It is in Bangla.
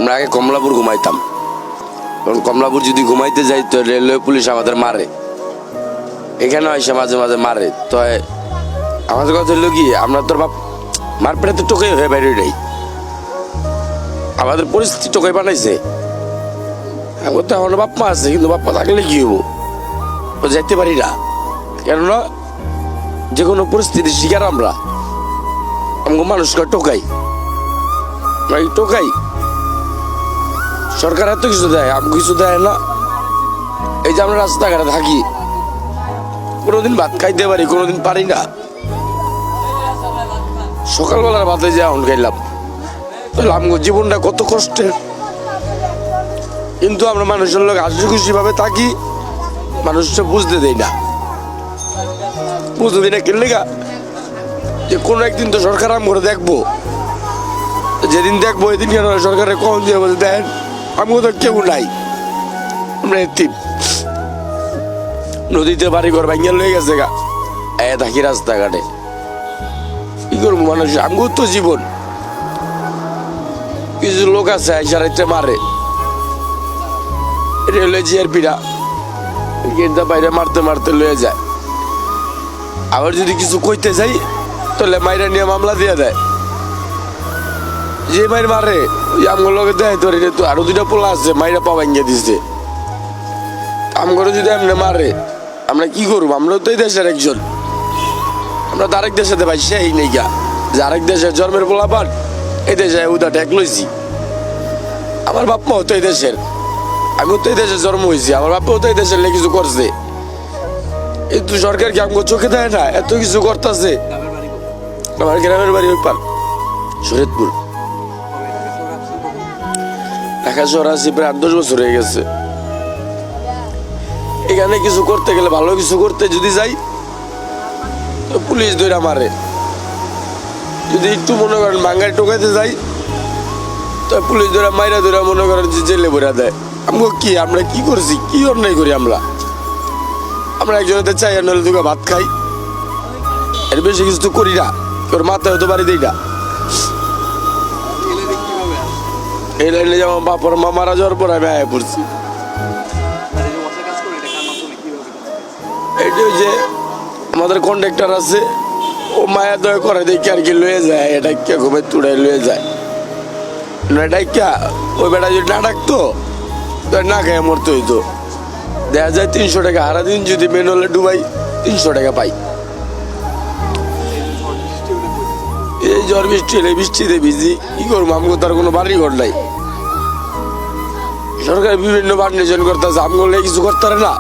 আমরা আগে কমলাপুর ঘুমাইতাম, কারণ কমলাপুর যদি ঘুমাইতে যাই তো রেলওয়ে পুলিশ আমাদের মারে, এখানে এসে মাঝে মাঝে মারে। তো আমাদের কথা হলো কি, আমরা তোর বাপ মার পেটে তো টোকাই হয়ে বাইরে নেই, আমাদের পরিস্থিতি টোকাই বানাইছে। আমার তো এখন বাপ্পা আছে, কিন্তু বাপ্পা থাকলে কি হবো, ও যাইতে পারি না, কেননা যে কোনো পরিস্থিতির শিকার আমরা। আমাকে মানুষকে টোকাই, টোকাই। সরকার এত কিছু দেয়, আমাকে কিছু দেয় না। এই যে আমরা রাস্তাঘাটে থাকি, কোনোদিন ভাত খাইতে পারি, কোনোদিন পারি না। সকালবেলার ভাতে যে এখন খাইলাম, তাহলে আমার জীবনটা কত কষ্টের। কিন্তু আমরা মানুষের লোক হাসি খুশি ভাবে থাকি, মানুষটা বুঝতে দেয় না, বুঝতে দিই না। কিনলে গা যে কোনো একদিন তো সরকার আমরা দেখবো, যেদিন দেখবো ওই দিন কেন সরকারের কখন দিয়ে বলতে দেন আমিও তো কেউ নাই, আমরা এতিম। নদীতে বাড়ি ঘর ভাঙ্গিয়া লয়ে গেছে গা, থাকি রাস্তাঘাটে, কি করবো মানুষ, আমিও তো জীবন। কিছু লোক আছে আইসারাইতে মারে, রেলওয়ে জিআরপিরা গেটটা বাইরে মারতে মারতে লয়ে যায়। আবার যদি কিছু কইতে যাই তাহলে মাইরা নিয়ে মামলা দিয়ে দেয়। যে মাইর মারে ওই আমগুলো লোকে দেয়, তোর তো আরো দুইটা পোলা আছে মাইরা পা ভাঙ্গিয়ে দিচ্ছে। আমগুলো যদি এমনি মারে আমরা কি করবো? আমরা তো এই দেশের একজন, আমরা তো আরেক দেশে ভাই সেই নেই গা যে আরেক দেশের জন্মের পোলা পান এই দেশে উদা ট্যাক লইছি। আমার বাপ মাও তো এই দেশের, আমিও তো এই দেশে জন্ম হয়েছি, আমার বাপাও তো এই দেশের কিছু করছে। কিন্তু সরকার কি আমাকে চোখে দেয় না? এত কিছু করতেছে। আমার গ্রামের বাড়ি ওই পার শরীয়তপুর, ঢাকা শহর আছি প্রায় 8-10 বছর হয়ে গেছে। এখানে কিছু করতে গেলে, ভালো কিছু করতে যদি যাই তো পুলিশ ধরে মারে। যদি একটু মনে করেন বাঙ্গায় টোকাইতে যাই তো পুলিশ ধরে মাইরা ধরে মনে করেন যে জেলে ভরা দেয়। আমাকে কি, আমরা কি করছি, কি অন্যায় করি আমরা? আমরা একজনের চাই আর নইলে দুটো ভাত খাই, এর বেশি কিছু তো করি না। তোর মাথায় হতে পারি দিই না। এই লাইনে যেমন বাপর মা মারা যাওয়ার পর আমি আয়া পড়ছি। এইটা যে আমাদের কন্ডাক্টর আছে, ও মায়া দয়া করে দেখি আর কি লয়ে যায়, এটা কে ঘুমে তুড়াই লয়ে যায়। ডাইকা ওই বেটা যদি না ডাকতো তো না খাই মরতে হইতো। দেখা যায় 300 টাকা সারাদিন যদি মেন হলে ডুবাই 300 টাকা পাই। এই ঝড় বৃষ্টি হলে বৃষ্টিতে ভিজি, কি করবো? আমগো তার কোনো বাড়ি ঘর নাই। সরকার বিভিন্ন ফাউন্ডেশন করতেছে, আমগুলো কিছু করতে পারে না।